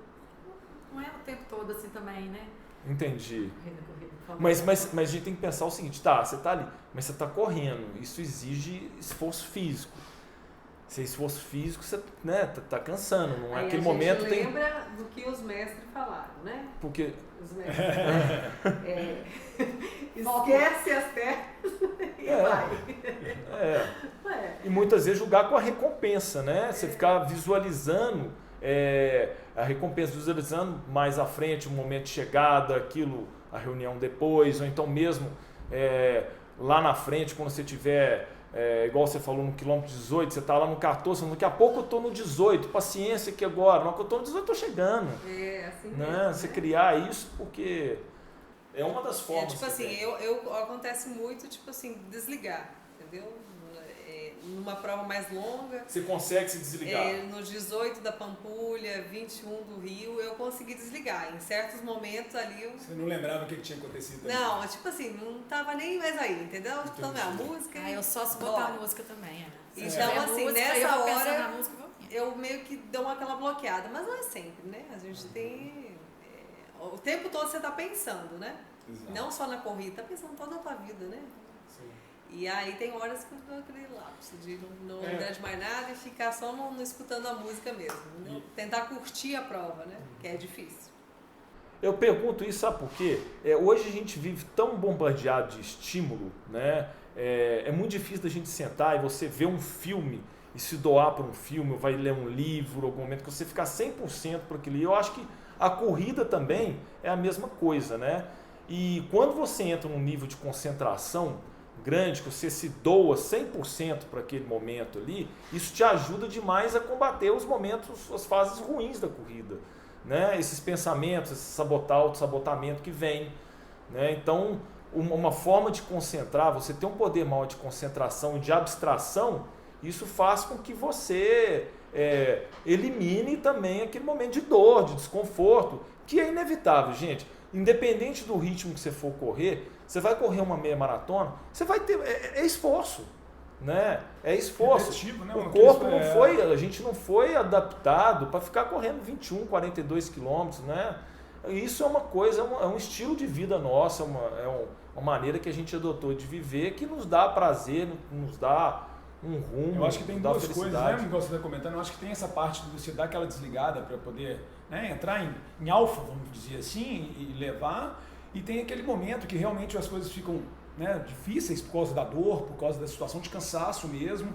Não é o tempo todo assim também, né? Entendi. Corrida, mas a gente tem que pensar o seguinte, você está ali, mas você está correndo, isso exige esforço físico. Se é esforço físico, você tá cansando, não é aquele momento. A gente lembra do que os mestres falaram, né? Porque os mestres esquece as pernas e vai. E muitas vezes jogar com a recompensa, né? Você ficar visualizando a recompensa, visualizando mais à frente o momento de chegada, a reunião depois, ou então mesmo lá na frente, quando você tiver... igual você falou no quilômetro 18, você está lá no 14, daqui a pouco eu estou no 18, paciência que agora, não que eu estou no 18, eu estou chegando. Assim né? mesmo, Você criar isso, porque é uma das formas. Tipo assim, acontece muito, tipo assim, desligar, entendeu? numa prova mais longa. Você consegue se desligar? Nos 18 da Pampulha, 21 do Rio, eu consegui desligar. Em certos momentos ali... Você não lembrava o que tinha acontecido também? Não, tipo assim, não tava nem mais aí, entendeu? Escutando a música. Eu só se botar a música também, Então, assim, música, nessa hora, na música, eu meio que dou aquela bloqueada. Mas não é sempre, né? A gente tem... o tempo todo você tá pensando, né? Exato. Não só na corrida, tá pensando toda a tua vida, né? Sim. E aí tem horas que eu dou aquele lapso de não lembrar de mais nada e ficar só no escutando a música mesmo. Tentar curtir a prova, né? Que é difícil. Eu pergunto isso, sabe por quê? Hoje a gente vive tão bombardeado de estímulo, né? É muito difícil da gente sentar e você ver um filme e se doar para um filme, ou vai ler um livro, algum momento que você ficar 100% para aquilo. Eu acho que a corrida também é a mesma coisa, né? E quando você entra num nível de concentração grande, que você se doa 100% para aquele momento ali, isso te ajuda demais a combater os momentos, as fases ruins da corrida, né? Esses pensamentos, esse auto-sabotamento que vem, né? Então, uma forma de concentrar, você ter um poder maior de concentração e de abstração, isso faz com que você elimine também aquele momento de dor, de desconforto, que é inevitável, gente. Independente do ritmo que você for correr, você vai correr uma meia maratona, você vai ter... É esforço, né? É esforço. Repetitivo, né? O corpo não foi... A gente não foi adaptado para ficar correndo 21, 42 quilômetros, né? Isso é uma coisa, é um estilo de vida nosso, uma maneira que a gente adotou de viver, que nos dá prazer, nos dá um rumo. Eu acho que tem duas coisas, né? Igual você está comentando, eu acho que tem essa parte de você dar aquela desligada para poder, né, entrar em alfa, vamos dizer assim, e levar. E tem aquele momento que realmente as coisas ficam, né, difíceis por causa da dor, por causa da situação de cansaço mesmo.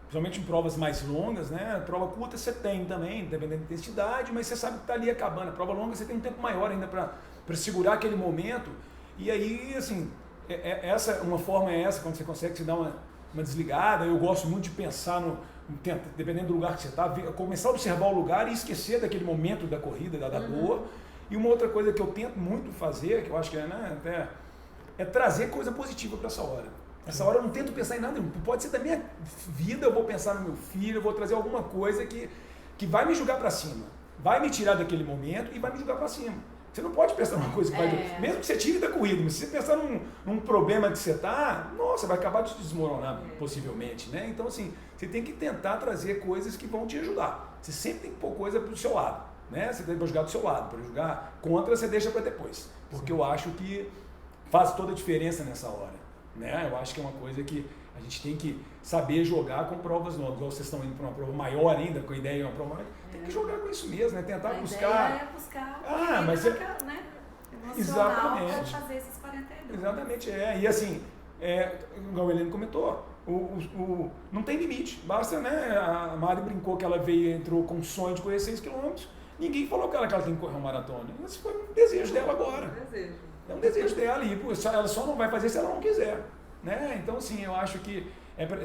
Principalmente em provas mais longas, né? Prova curta você tem também, dependendo da intensidade, mas você sabe que está ali acabando. A prova longa você tem um tempo maior ainda para segurar aquele momento. E aí, assim, uma forma é essa, quando você consegue se dar uma desligada. Eu gosto muito de pensar dependendo do lugar que você está, começar a observar o lugar e esquecer daquele momento da corrida, da dor. E uma outra coisa que eu tento muito fazer, que eu acho que é trazer coisa positiva para essa hora. Essa hora eu não tento pensar em nada, pode ser da minha vida, eu vou pensar no meu filho, eu vou trazer alguma coisa que vai me jogar para cima, vai me tirar daquele momento e vai me jogar para cima. Você não pode pensar numa coisa que vai... Mesmo que você tire da corrida, mas se você pensar num problema que você está, nossa, vai acabar de desmoronar, possivelmente, né? Então, assim, você tem que tentar trazer coisas que vão te ajudar. Você sempre tem que pôr coisa para o seu lado, né? Você tem que jogar do seu lado, para jogar contra, você deixa para depois. Porque eu acho que faz toda a diferença nessa hora, né? Eu acho que é uma coisa que a gente tem que saber jogar com provas novas. Igual vocês estão indo para uma prova maior ainda, com a ideia de uma prova maior, tem que jogar com isso mesmo, né? Tentar buscar... Ideia é buscar mas né? Exatamente. Emocional para fazer esses 42. Exatamente, E assim, igual o Heleno comentou, não tem limite. Basta, né? A Mari brincou que ela entrou com um sonho de correr 6 km. Ninguém falou que ela tem que correr uma maratona. Isso foi um desejo dela agora. É um desejo dela e ela só não vai fazer se ela não quiser, né? Então, assim, eu acho que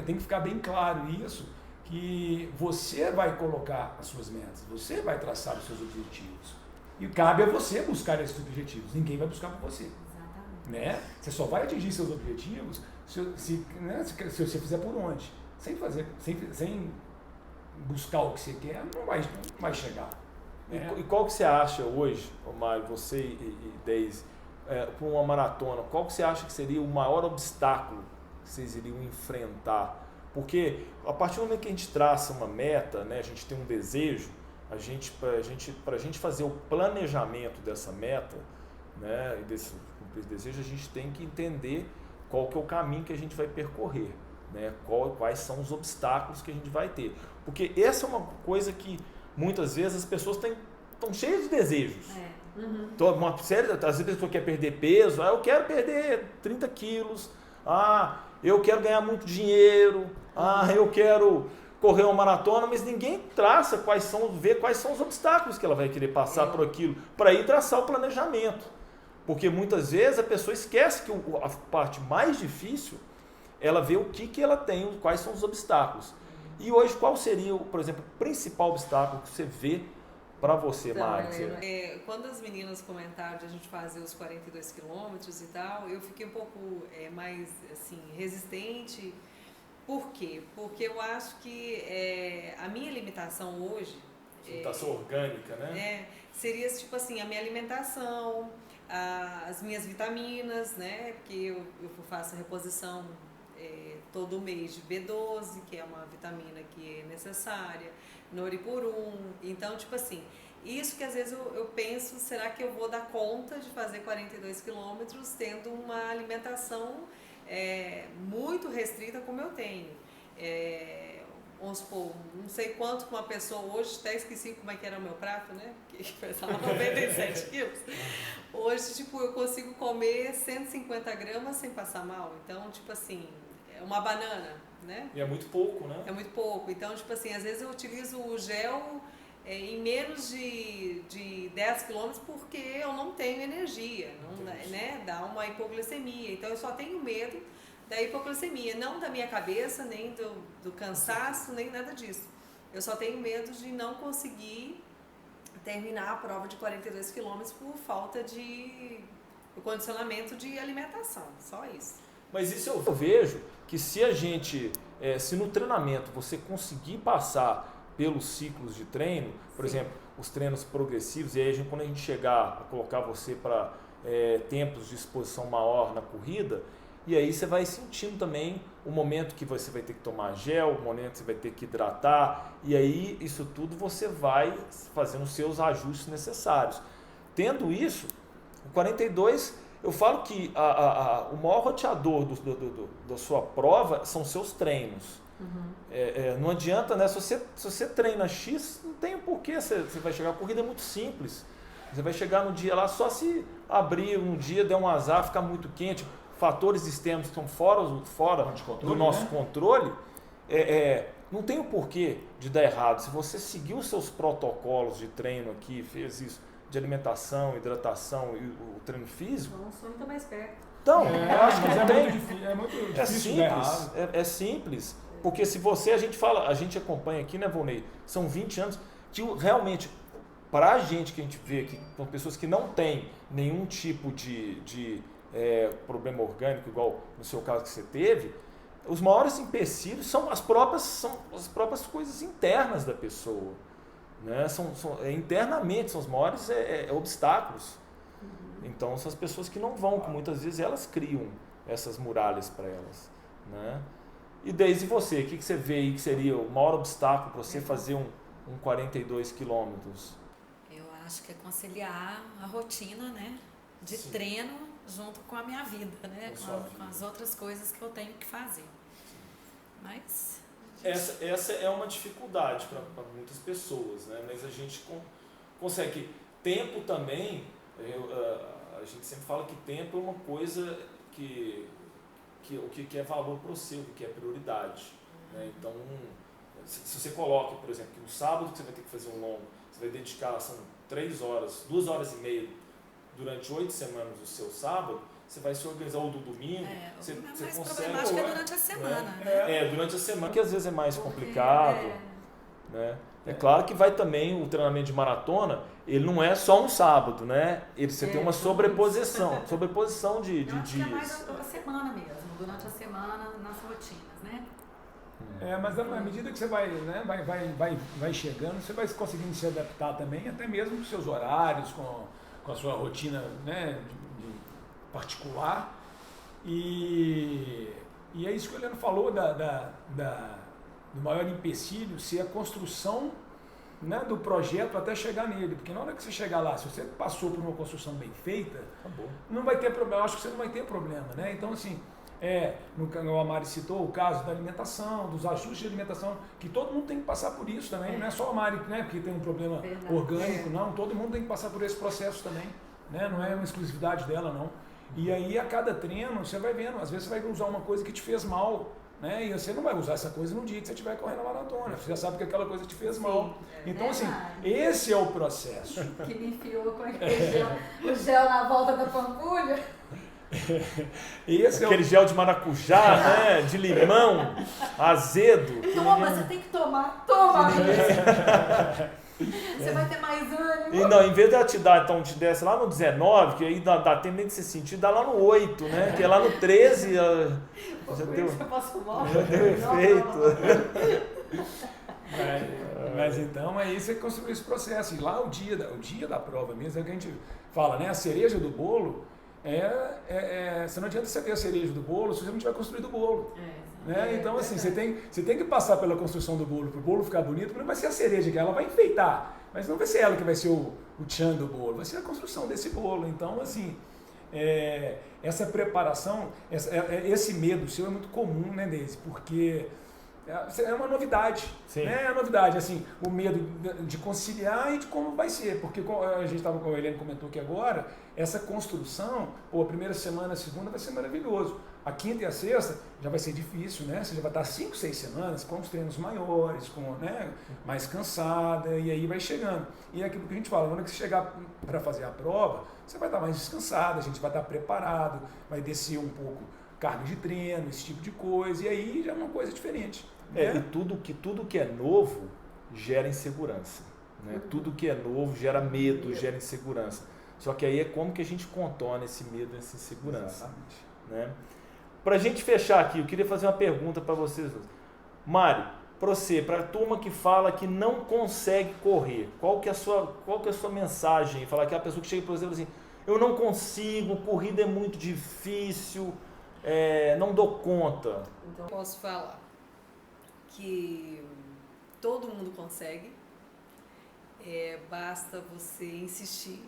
tem que ficar bem claro isso, que você vai colocar as suas metas, você vai traçar os seus objetivos. E cabe a você buscar esses objetivos, ninguém vai buscar por você. Exatamente. Né? Você só vai atingir seus objetivos se você fizer por onde. Sem buscar o que você quer, não vai chegar. Né? E qual que você acha hoje, Mário, você e Deise, para uma maratona, qual que você acha que seria o maior obstáculo que vocês iriam enfrentar? Porque a partir do momento que a gente traça uma meta, né, a gente tem um desejo, para a gente fazer o planejamento dessa meta, né, e desse desejo, a gente tem que entender qual que é o caminho que a gente vai percorrer, né, quais são os obstáculos que a gente vai ter. Porque essa é uma coisa que muitas vezes as pessoas estão cheias de desejos. Uma série, às vezes a pessoa quer perder peso, eu quero perder 30 quilos, eu quero ganhar muito dinheiro, eu quero correr uma maratona, mas ninguém traça quais são os obstáculos que ela vai querer passar por aquilo, para ir traçar o planejamento. Porque muitas vezes a pessoa esquece que a parte mais difícil, ela vê o que ela tem, quais são os obstáculos. E hoje, qual seria, por exemplo, o principal obstáculo que você vê para você, então, Mari? Quando as meninas comentaram de a gente fazer os 42 quilômetros e tal, eu fiquei um pouco mais assim, resistente, Por quê? Porque eu acho que a minha limitação hoje... Alimentação orgânica, né? Seria tipo assim, a minha alimentação, as minhas vitaminas, né? Porque eu faço a reposição todo mês de B12, que é uma vitamina que é necessária, Noripurum. Então, tipo assim, isso que às vezes eu penso, será que eu vou dar conta de fazer 42 quilômetros tendo uma alimentação muito restrita como eu tenho? Vamos supor, não sei quanto que uma pessoa hoje, até esqueci como é que era o meu prato, né? Que pesava 97 quilos. Hoje, tipo, eu consigo comer 150 gramas sem passar mal. Então, tipo assim, é uma banana, né? E é muito pouco, né? É muito pouco. Então, tipo assim, às vezes eu utilizo o gel em menos de 10 quilômetros porque eu não tenho energia, não, né? Dá uma hipoglicemia. Então, eu só tenho medo da hipoglicemia, não da minha cabeça, nem do cansaço, nem nada disso. Eu só tenho medo de não conseguir terminar a prova de 42 quilômetros por falta de condicionamento de alimentação, só isso. Mas isso eu vejo que se a gente, se no treinamento você conseguir passar pelos ciclos de treino, por exemplo, os treinos progressivos, e aí quando a gente chegar a colocar você para tempos de exposição maior na corrida, e aí você vai sentindo também o momento que você vai ter que tomar gel, o momento que você vai ter que hidratar, e aí isso tudo você vai fazendo os seus ajustes necessários. Tendo isso, o 42, eu falo que o maior roteador da sua prova são seus treinos. Uhum. Não adianta, né? Se você treina X, não tem porquê, você vai chegar, a corrida é muito simples. Você vai chegar no dia lá, só se abrir um dia, der um azar, ficar muito quente, fatores externos que estão fora do nosso controle, não tem o porquê de dar errado. Se você seguir os seus protocolos de treino aqui, fez isso, de alimentação, hidratação e o treino físico... Não, sou muito mais perto. Então, eu acho que não tem... É muito difícil. Simples, é simples. Porque se você, a gente acompanha aqui, né, Volney, são 20 anos que realmente, para a gente que a gente vê aqui, são pessoas que não têm nenhum tipo de problema orgânico, igual no seu caso que você teve, os maiores empecilhos são as próprias coisas internas da pessoa, né? Internamente são os maiores obstáculos. Então são as pessoas que não vão, que muitas vezes elas criam essas muralhas para elas, né? E desde você, o que você vê aí que seria o maior obstáculo para você fazer um 42 quilômetros? Eu acho que é conciliar a rotina, né, de treino junto com a minha vida, né, com as outras coisas que eu tenho que fazer. Mas essa é uma dificuldade para muitas pessoas, né? Mas a gente consegue. Tempo também, a gente sempre fala que tempo é uma coisa que é valor para o seu, que é prioridade, né? Então, se você coloca, por exemplo, que no sábado que você vai ter que fazer um longo, você vai dedicar, são 3 horas, 2 horas e meia durante 8 semanas do seu sábado, você vai se organizar, ou do domingo, você consegue... problemático é durante a semana, né? Durante a semana, que às vezes é mais complicado, né? É claro que vai também, o treinamento de maratona, ele não é só um sábado, né? Você tem uma sobreposição de dias. É mais toda semana mesmo, durante a semana, nas rotinas, né? Mas à medida que você vai, né, vai chegando, você vai conseguindo se adaptar também, até mesmo com os seus horários, com a sua rotina, né, de particular. E é isso que o Heleno falou do maior empecilho ser a construção, né, do projeto até chegar nele. Porque na hora que você chegar lá, se você passou por uma construção bem feita, acabou. Não vai ter problema. Eu acho que você não vai ter problema, né? Então, assim, o Amari citou o caso da alimentação, dos ajustes de alimentação, que todo mundo tem que passar por isso também. Não é só o Amari, né, que tem um problema orgânico, não. Todo mundo tem que passar por esse processo também, né? Não é uma exclusividade dela, não. E aí, a cada treino, você vai vendo. Às vezes, você vai usar uma coisa que te fez mal, né? E você não vai usar essa coisa no dia que você estiver correndo a maratona. Você já sabe que aquela coisa te fez mal. Então, assim, esse é o processo. Que me enfiou com o gel na volta da Pampulha. Aquele gel de maracujá, né? De limão, azedo. Toma, você tem que tomar. Toma! Você vai ter mais ânimo. E não, em vez de ela te dar, então, te desse lá no 19, que aí dá tempo nem de se sentir, dá lá no 8, né? Que é lá no 13, já deu efeito. Mas então aí você construiu esse processo. E lá o dia da prova mesmo, é o que a gente fala, né? A cereja do bolo você não adianta você ter a cereja do bolo se você não tiver construído o bolo. Né? Então, assim, você tem que passar pela construção do bolo, para o bolo ficar bonito, porque não vai ser a cereja que ela vai enfeitar, mas não vai ser ela que vai ser o tchan do bolo, vai ser a construção desse bolo. Então, assim, essa preparação, esse medo seu é muito comum, né, Deise? Porque é uma novidade, né? É uma novidade, assim, o medo de conciliar e de como vai ser, porque a gente estava com a Helene comentou aqui agora, essa construção, a primeira semana, a segunda vai ser maravilhoso, a quinta e a sexta já vai ser difícil, né? Você já vai estar 5, 6 semanas com os treinos maiores, né? Mais cansada, e aí vai chegando. E é aquilo que a gente fala, quando você chegar para fazer a prova, você vai estar mais descansada, a gente vai estar preparado, vai descer um pouco carga de treino, esse tipo de coisa, e aí já é uma coisa diferente. E tudo que é novo gera insegurança. Né? Tudo que é novo gera medo, gera insegurança. Só que aí é como que a gente contorna esse medo, essa insegurança. Né? Para a gente fechar aqui, eu queria fazer uma pergunta para vocês. Mari, para você, para a turma que fala que não consegue correr, qual que é a sua mensagem? Falar que a pessoa que chega, por exemplo, assim, eu não consigo, corrida é muito difícil, não dou conta. Então, posso falar que todo mundo consegue, basta você insistir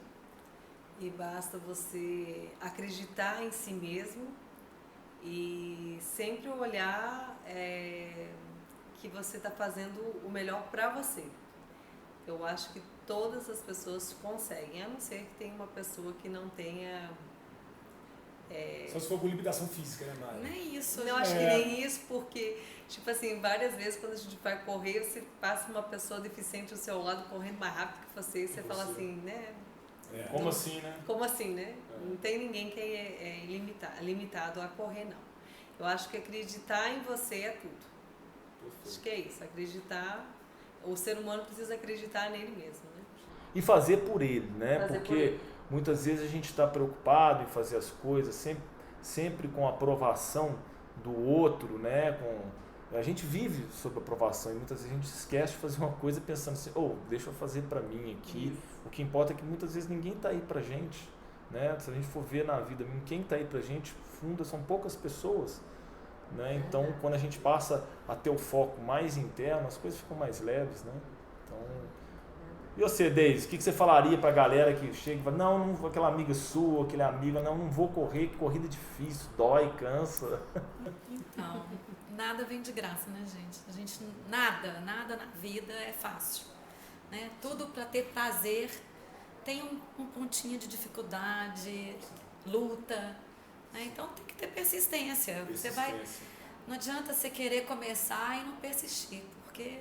e basta você acreditar em si mesmo e sempre olhar que você está fazendo o melhor para você. Eu acho que todas as pessoas conseguem, a não ser que tenha uma pessoa que não tenha... Só se for com limitação física, né, Mari? Nem isso. Não, acho que nem isso, porque, tipo assim, várias vezes quando a gente vai correr, você passa uma pessoa deficiente ao seu lado correndo mais rápido que você, e você fala assim, né? Como assim, né? Como assim, né? Não tem ninguém que é limitado a correr, não. Eu acho que acreditar em você é tudo. Acho que é isso, acreditar, o ser humano precisa acreditar nele mesmo, né? E fazer por ele, né? Porque muitas vezes a gente está preocupado em fazer as coisas sempre com a aprovação do outro, né? A gente vive sob aprovação e muitas vezes a gente esquece de fazer uma coisa pensando assim, deixa eu fazer para mim aqui. O que importa é que muitas vezes ninguém está aí pra gente, né? Se a gente for ver na vida, quem está aí pra gente, são poucas pessoas, né? Então, quando a gente passa a ter o foco mais interno, as coisas ficam mais leves, né? Então, e você, Deise, o que você falaria pra galera que chega e fala, não, aquela amiga sua, aquele amigo, não vou correr, que corrida é difícil, dói, cansa. Então, nada vem de graça, né, gente? Nada na vida é fácil, né? Tudo para ter prazer tem um pontinho de dificuldade, luta, né? Então tem que ter persistência. Não adianta você querer começar e não persistir, porque...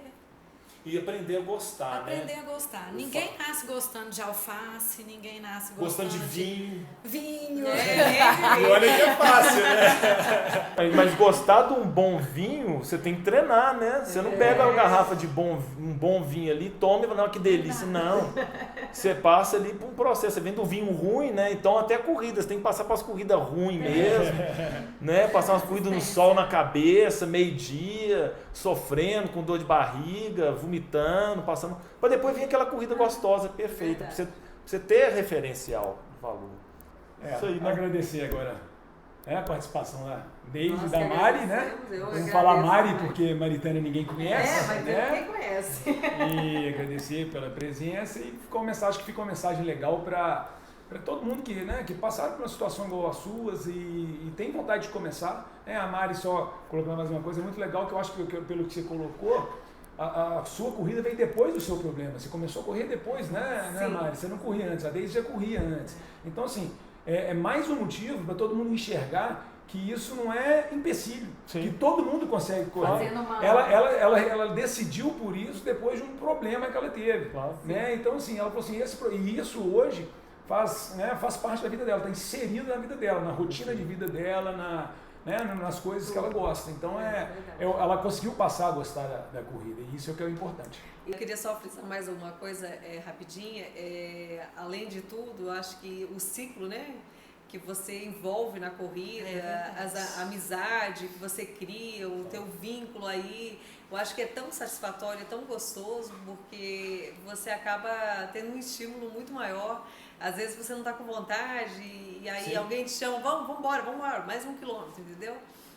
E aprender a gostar, Aprender a gostar. Ninguém nasce gostando de alface, ninguém nasce gostando de vinho. Vinho. E olha que é fácil, né? Mas gostar de um bom vinho, você tem que treinar, né? Você não pega uma garrafa de um bom vinho ali, toma e fala, não, que delícia. Não. Você passa ali por um processo. Você vem do vinho ruim, né? Então até corridas, você tem que passar para as corridas ruins mesmo. Né? Passar umas corridas no sol na cabeça, meio-dia, sofrendo, com dor de barriga, vomitando, passando, para depois vir aquela corrida gostosa, perfeita, para você ter referencial de valor. Isso aí, né? Agradecer agora a participação da Deise, da Mari, né? Vamos falar Mari, porque Maritânia ninguém conhece. Mas ninguém conhece. E agradecer pela presença e acho que ficou uma mensagem legal para todo mundo que passaram por uma situação igual às suas e tem vontade de começar. A Mari, só colocando mais uma coisa muito legal, que eu acho que pelo que você colocou, a sua corrida veio depois do seu problema. Você começou a correr depois, né, Mari? Você não corria antes, a Deise já corria antes. Então, assim, é mais um motivo para todo mundo enxergar que isso não é empecilho, que todo mundo consegue correr. Ela decidiu por isso depois de um problema que ela teve. Né? Então, assim, ela falou assim, isso hoje faz parte da vida dela, está inserido na vida dela, na rotina de vida dela, né, nas coisas que ela gosta. Então ela conseguiu passar a gostar da corrida, e isso é o que é importante. Eu queria só frisar mais alguma coisa rapidinha. Além de tudo, eu acho que o ciclo, né, que você envolve na corrida, a amizade que você cria, o teu vínculo aí, eu acho que é tão satisfatório, é tão gostoso, porque você acaba tendo um estímulo muito maior. Às vezes você não está com vontade e aí alguém te chama, vamos embora, mais 1 quilômetro, entendeu?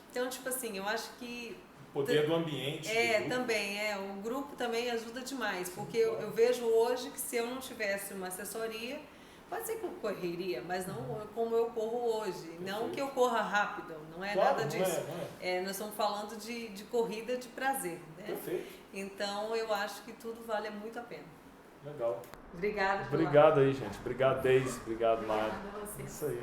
Então, tipo assim, eu acho que O poder do ambiente. Também, o grupo também ajuda demais, porque eu vejo hoje que se eu não tivesse uma assessoria, pode ser que eu correria, mas não como eu corro hoje. Perfeito. Não que eu corra rápido, não é nada disso. Nós estamos falando de corrida de prazer, né? Perfeito. Então eu acho que tudo vale muito a pena. Legal. Obrigada. Obrigado aí, gente. Obrigado, Deise. Obrigado, Mário. Obrigada a você. Isso aí.